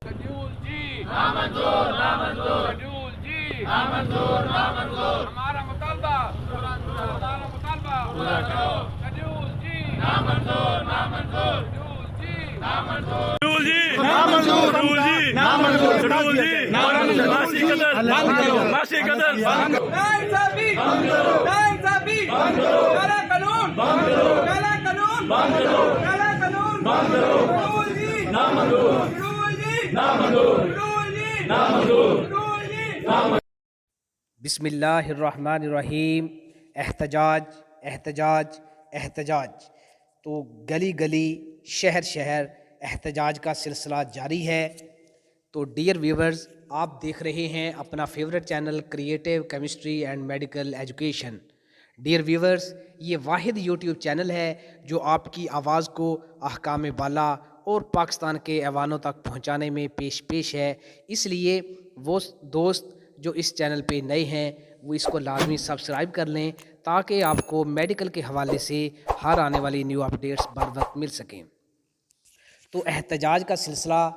Schedule جی نامنظور نامنظور schedule جی نامنظور نامنظور ہمارا مطالبہ پورا کرو ہمارا مطالبہ پورا کرو شیڈول جی نامنظور نامنظور شیڈول جی نامنظور شیڈول جی نامنظور شیڈول جی نامنظور شیڈول جی نامنظور معاشی قتل بند کرو معاشی قتل بند کرو ناانصافی بند کرو ناانصافی بند کرو کالا قانون بند کرو کالا قانون بند کرو کالا قانون بند کرو شیڈول جی نامنظور شیڈول جی نامنظور شیڈول جی نامنظور شیڈول جی نامنظور بسم اللہ الرحمن الرحیم۔ احتجاج احتجاج احتجاج، تو گلی گلی شہر شہر احتجاج کا سلسلہ جاری ہے۔ تو ڈیئر ویورز، آپ دیکھ رہے ہیں اپنا favourite channel creative chemistry and medical education. Dear viewers, یہ واحد یوٹیوب چینل ہے جو آپ کی آواز کو احکام بالا اور پاکستان کے ایوانوں تک پہنچانے میں پیش ہے۔ اس لیے وہ دوست جو اس چینل پہ نئے ہیں وہ اس کو لازمی سبسکرائب کر لیں تاکہ آپ کو میڈیکل کے حوالے سے ہر آنے والی نیو اپڈیٹس بر وقت مل سکیں۔ تو احتجاج کا سلسلہ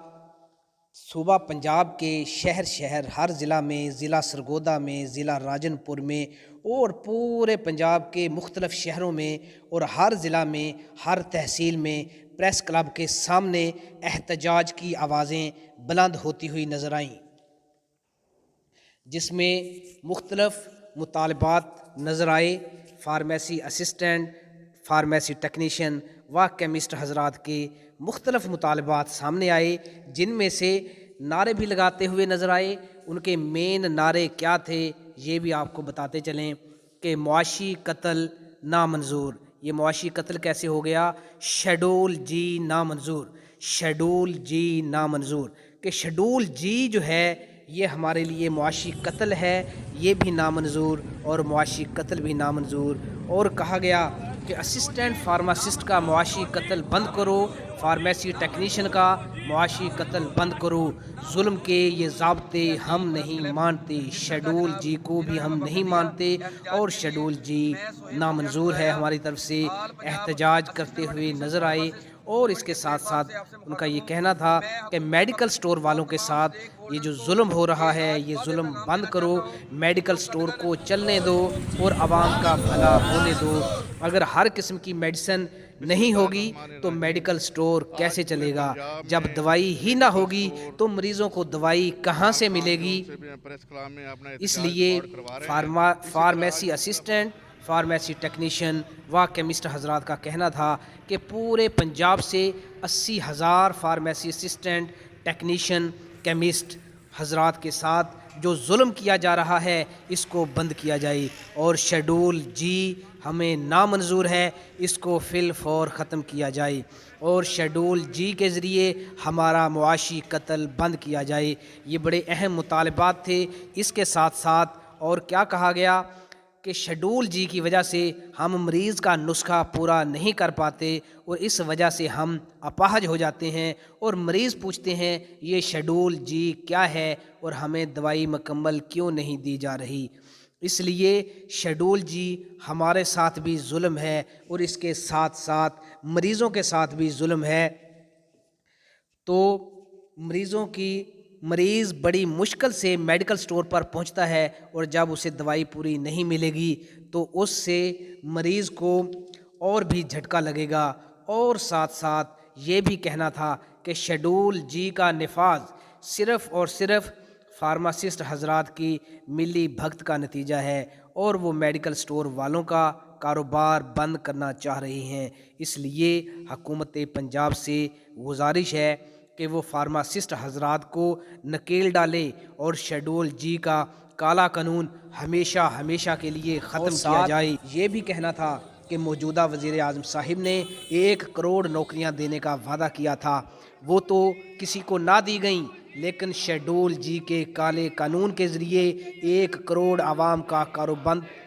صوبہ پنجاب کے شہر شہر ہر ضلع میں، ضلع سرگودا میں، ضلع راجن پور میں اور پورے پنجاب کے مختلف شہروں میں اور ہر ضلع میں، ہر تحصیل میں پریس کلب کے سامنے احتجاج کی آوازیں بلند ہوتی ہوئی نظر آئیں، جس میں مختلف مطالبات نظر آئے۔ فارمیسی اسسٹنٹ، فارمیسی ٹیکنیشین و کیمسٹ حضرات کے مختلف مطالبات سامنے آئے، جن میں سے نعرے بھی لگاتے ہوئے نظر آئے۔ ان کے مین نعرے کیا تھے یہ بھی آپ کو بتاتے چلیں کہ معاشی قتل نامنظور۔ یہ معاشی قتل کیسے ہو گیا؟ شیڈول جی نامنظور، شیڈول جی نامنظور، کہ شیڈول جی جو ہے یہ ہمارے لیے معاشی قتل ہے، یہ بھی نامنظور اور معاشی قتل بھی نامنظور۔ اور کہا گیا کہ اسسٹنٹ فارماسسٹ کا معاشی قتل بند کرو، فارمیسی ٹیکنیشین کا معاشی قتل بند کرو۔ ظلم کے یہ ضابطے ہم نہیں مانتے، شیڈول جی کو بھی ہم نہیں مانتے اور شیڈول جی نامنظور ہے ہماری طرف سے۔ احتجاج کرتے ہوئے نظر آئے اور اس کے ساتھ ساتھ ان کا یہ کہنا تھا کہ میڈیکل سٹور والوں کے ساتھ یہ جو ظلم ہو رہا ہے یہ ظلم بند کرو، میڈیکل سٹور کو چلنے دو اور عوام کا بھلا ہونے دو۔ اگر ہر قسم کی میڈیسن نہیں ہوگی تو میڈیکل سٹور کیسے چلے گا؟ جب دوائی ہی نہ ہوگی تو مریضوں کو دوائی کہاں سے ملے گی؟ اس لیے فارمیسی اسسٹنٹ، فارمیسی ٹیکنیشین و کیمسٹ حضرات کا کہنا تھا کہ پورے پنجاب سے 80,000 فارمیسی اسسٹنٹ، ٹیکنیشین، کیمسٹ حضرات کے ساتھ جو ظلم کیا جا رہا ہے اس کو بند کیا جائے، اور شیڈول جی ہمیں نامنظور ہے، اس کو فی الفور ختم کیا جائے اور شیڈول جی کے ذریعے ہمارا معاشی قتل بند کیا جائے۔ یہ بڑے اہم مطالبات تھے۔ اس کے ساتھ ساتھ اور کیا کہا گیا کہ شیڈول جی کی وجہ سے ہم مریض کا نسخہ پورا نہیں کر پاتے اور اس وجہ سے ہم اپاہج ہو جاتے ہیں، اور مریض پوچھتے ہیں یہ شیڈول جی کیا ہے اور ہمیں دوائی مکمل کیوں نہیں دی جا رہی۔ اس لیے شیڈول جی ہمارے ساتھ بھی ظلم ہے اور اس کے ساتھ ساتھ مریضوں کے ساتھ بھی ظلم ہے۔ تو مریض بڑی مشکل سے میڈیکل سٹور پر پہنچتا ہے اور جب اسے دوائی پوری نہیں ملے گی تو اس سے مریض کو اور بھی جھٹکا لگے گا۔ اور ساتھ ساتھ یہ بھی کہنا تھا کہ شیڈول جی کا نفاذ صرف اور صرف فارماسسٹ حضرات کی ملی بھگت کا نتیجہ ہے اور وہ میڈیکل سٹور والوں کا کاروبار بند کرنا چاہ رہے ہیں۔ اس لیے حکومت پنجاب سے گزارش ہے کہ وہ فارماسسٹ حضرات کو نکیل ڈالے اور شیڈول جی کا کالا قانون ہمیشہ ہمیشہ کے لیے ختم کیا جائے۔ یہ بھی کہنا تھا کہ موجودہ وزیر اعظم صاحب نے 1 کروڑ نوکریاں دینے کا وعدہ کیا تھا، وہ تو کسی کو نہ دی گئیں، لیکن شیڈول جی کے کالے قانون کے ذریعے 1 کروڑ عوام کا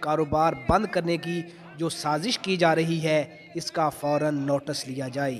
کاروبار بند کرنے کی جو سازش کی جا رہی ہے اس کا فوراً نوٹس لیا جائے۔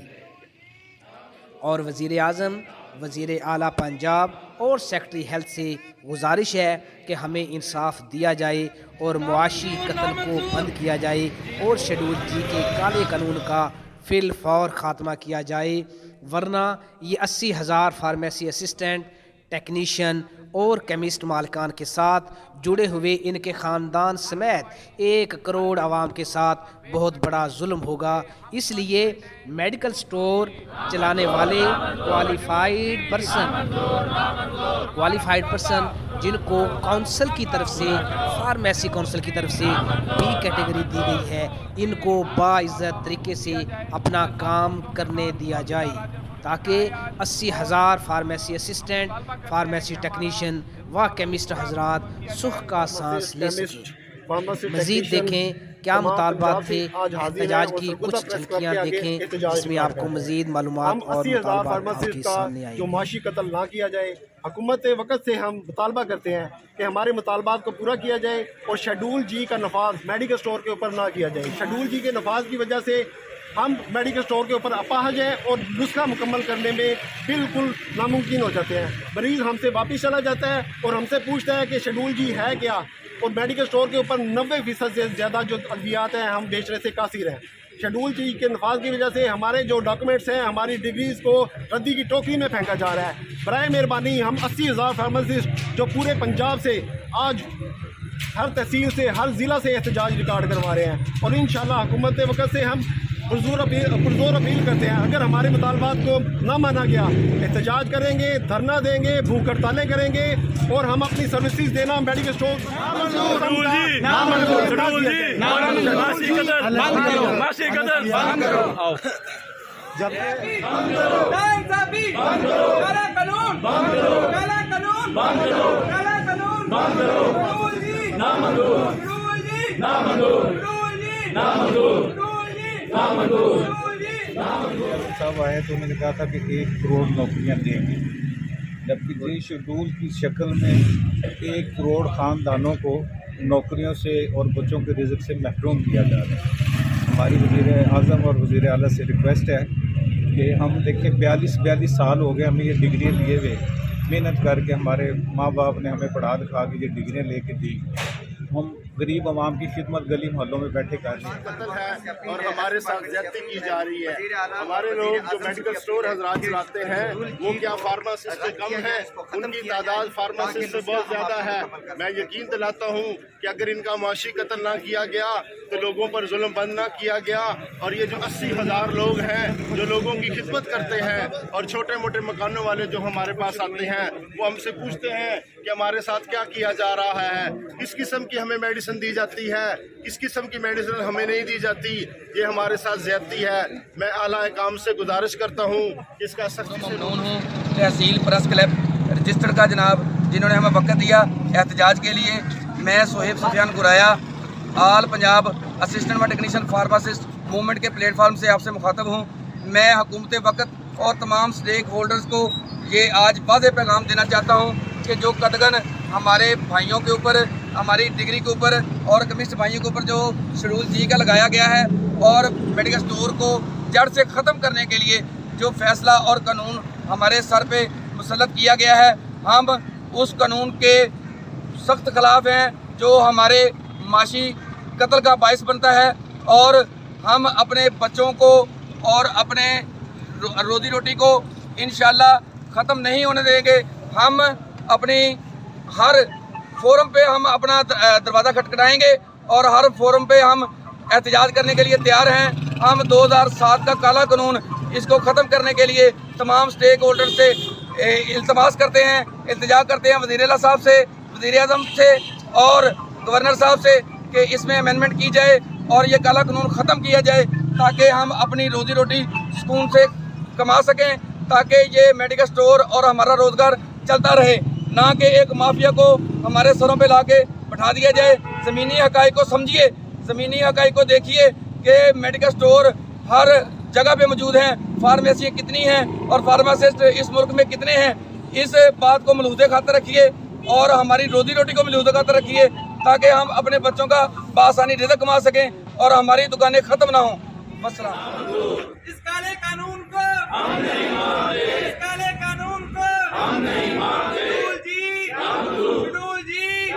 اور وزیر اعظم، وزیر اعلیٰ پنجاب اور سیکرٹری ہیلتھ سے گزارش ہے کہ ہمیں انصاف دیا جائے اور معاشی قتل کو بند کیا جائے اور شیڈول جی کے کالے قانون کا فی الفور خاتمہ کیا جائے۔ ورنہ یہ 80,000 فارمیسی اسسٹنٹ، ٹیکنیشین اور کیمسٹ مالکان کے ساتھ جڑے ہوئے ان کے خاندان سمیت 1 کروڑ عوام کے ساتھ بہت بڑا ظلم ہوگا۔ اس لیے میڈیکل سٹور چلانے والے کوالیفائیڈ پرسن جن کو کونسل کی طرف سے، فارمیسی کونسل کی طرف سے بی کیٹیگری دی گئی ہے، ان کو باعزت طریقے سے اپنا کام کرنے دیا جائے تاکہ 80,000 فارمیسی اسسٹنٹ، فارمیسی ٹیکنیشین و کیمسٹ حضرات سکھ کا سانس لے سکیں۔ مزید دیکھیں کیا مطالبات تھے، احتجاج کی کچھ جھلکیاں دیکھیں جس میں آپ کو مزید معلومات اور مطالبات آپ کے سامنے آئیں۔ جو معاشی قتل نہ کیا جائے، حکومت وقت سے ہم مطالبہ کرتے ہیں کہ ہمارے مطالبات کو پورا کیا جائے اور شیڈول جی کا نفاذ میڈیکل سٹور کے اوپر نہ کیا جائے۔ شیڈول جی کے نفاذ کی وجہ سے ہم میڈیکل سٹور کے اوپر اپاہج ہیں اور نسخہ مکمل کرنے میں بالکل ناممکن ہو جاتے ہیں۔ مریض ہم سے واپس چلا جاتا ہے اور ہم سے پوچھتا ہے کہ شیڈول جی ہے کیا، اور میڈیکل سٹور کے اوپر 90% سے زیادہ جو ادویات ہیں ہم بیچنے سے قاصر ہیں۔ شیڈول جی کے نفاذ کی وجہ سے ہمارے جو ڈاکومنٹس ہیں، ہماری ڈگریز کو ردی کی ٹوکری میں پھینکا جا رہا ہے۔ برائے مہربانی ہم 80,000 فارماسسٹ جو پورے پنجاب سے آج ہر تحصیل سے، ہر ضلع سے احتجاج ریکارڈ کروا رہے ہیں، اور انشاءاللہ حکومت وقت سے ہم پرزور اپیل کرتے ہیں، اگر ہمارے مطالبات کو نہ مانا گیا احتجاج کریں گے، دھرنا دیں گے، بھوک ہڑتالیں کریں گے، اور ہم اپنی سروسز دینا میڈیکل سٹور صاحب آئے تو انہوں نے کہا تھا کہ 1 کروڑ نوکریاں دیں گے، جبکہ یہ شیڈول کی شکل میں 1 کروڑ خاندانوں کو نوکریوں سے اور بچوں کے رزق سے محروم کیا جا رہا ہے۔ ہماری وزیر اعظم اور وزیر اعلیٰ سے ریکویسٹ ہے کہ ہم دیکھیں 42 سال ہو گئے ہمیں یہ ڈگریاں لیے ہوئے، محنت کر کے ہمارے ماں باپ نے ہمیں پڑھا دکھا کے یہ ڈگریاں لے کے دی، ہم غریب عوام کی خدمت گلی محلوں میں بیٹھے کر رہے ہیں۔ قتل ہے اور ہمارے ساتھ زیادتی کی جا رہی ہے۔ ہمارے لوگ جو میڈیکل سٹور حضرات چلاتے ہیں وہ کیا فارماسسٹ سے کم ہے؟ ان کی تعداد فارماسسٹ سے بہت زیادہ ہے۔ میں یقین دلاتا ہوں کہ اگر ان کا معاشی قتل نہ کیا گیا تو لوگوں پر ظلم بند نہ کیا گیا، اور یہ جو 80,000 لوگ ہیں جو لوگوں کی خدمت کرتے ہیں اور چھوٹے موٹے مکانوں والے جو ہمارے پاس آتے ہیں وہ ہم سے پوچھتے ہیں کہ ہمارے ساتھ کیا کیا جا رہا ہے، کس قسم کی ہمیں میڈیسن دی جاتی ہے، کس قسم کی میڈیسن ہمیں نہیں دی جاتی، یہ ہمارے ساتھ زیادتی ہے۔ میں اعلیٰ حکام سے گزارش کرتا ہوں کہ اس کا سختی سے ممنون ہوں تحصیل پریس کلب رجسٹر کا جناب، جنہوں نے ہمیں وقت دیا احتجاج کے لیے۔ میں سہیب سفیان گرایا آل پنجاب اسسٹنٹ و ٹیکنیشین فارماسسٹ موومنٹ کے پلیٹ فارم سے آپ سے مخاطب ہوں۔ میں حکومت وقت اور تمام سٹیک ہولڈرز کو یہ آج واضح پیغام دینا چاہتا ہوں کہ جو قدغن ہمارے بھائیوں کے اوپر، ہماری ڈگری کے اوپر اور کمیسٹ بھائیوں کے اوپر جو شیڈول جی کا لگایا گیا ہے اور میڈیکل سٹور کو جڑ سے ختم کرنے کے لیے جو فیصلہ اور قانون ہمارے سر پہ مسلط کیا گیا ہے، ہم اس قانون کے سخت خلاف ہیں جو ہمارے معاشی قتل کا باعث بنتا ہے، اور ہم اپنے بچوں کو اور اپنے روزی روٹی کو انشاءاللہ ختم نہیں ہونے دیں گے۔ ہم اپنی ہر فورم پہ ہم اپنا دروازہ کھٹکھٹائیں گے اور ہر فورم پہ ہم احتجاج کرنے کے لیے تیار ہیں۔ ہم 2007 کا کالا قانون اس کو ختم کرنے کے لیے تمام سٹیک ہولڈر سے التماس کرتے ہیں، التجا کرتے ہیں وزیر اعلیٰ صاحب سے، وزیر اعظم سے اور گورنر صاحب سے کہ اس میں امینڈمنٹ کی جائے اور یہ کالا قانون ختم کیا جائے تاکہ ہم اپنی روزی روٹی سکون سے کما سکیں، تاکہ یہ میڈیکل سٹور اور ہمارا روزگار چلتا رہے، نہ کہ ایک مافیا کو ہمارے سروں پہ لا کے بٹھا دیا جائے۔ زمینی حقائق کو سمجھیے، زمینی حقائق کو دیکھیے کہ میڈیکل سٹور ہر جگہ پہ موجود ہیں، فارمیسیاں کتنی ہیں اور فارماسسٹ اس ملک میں کتنے ہیں۔ اس بات کو ملحوظ خاطر رکھیے اور ہماری روزی روٹی کو ملحوظ خاطر رکھیے تاکہ ہم اپنے بچوں کا بآسانی رزق کما سکیں اور ہماری دکانیں ختم نہ ہوں۔ والسلام۔ اس کالے قانون کو ہم نہیں مانتے، اس کالے قانون کو ہم نہیں مانتے۔ شیڈول جی،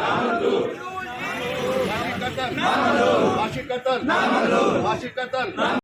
معاشی قتل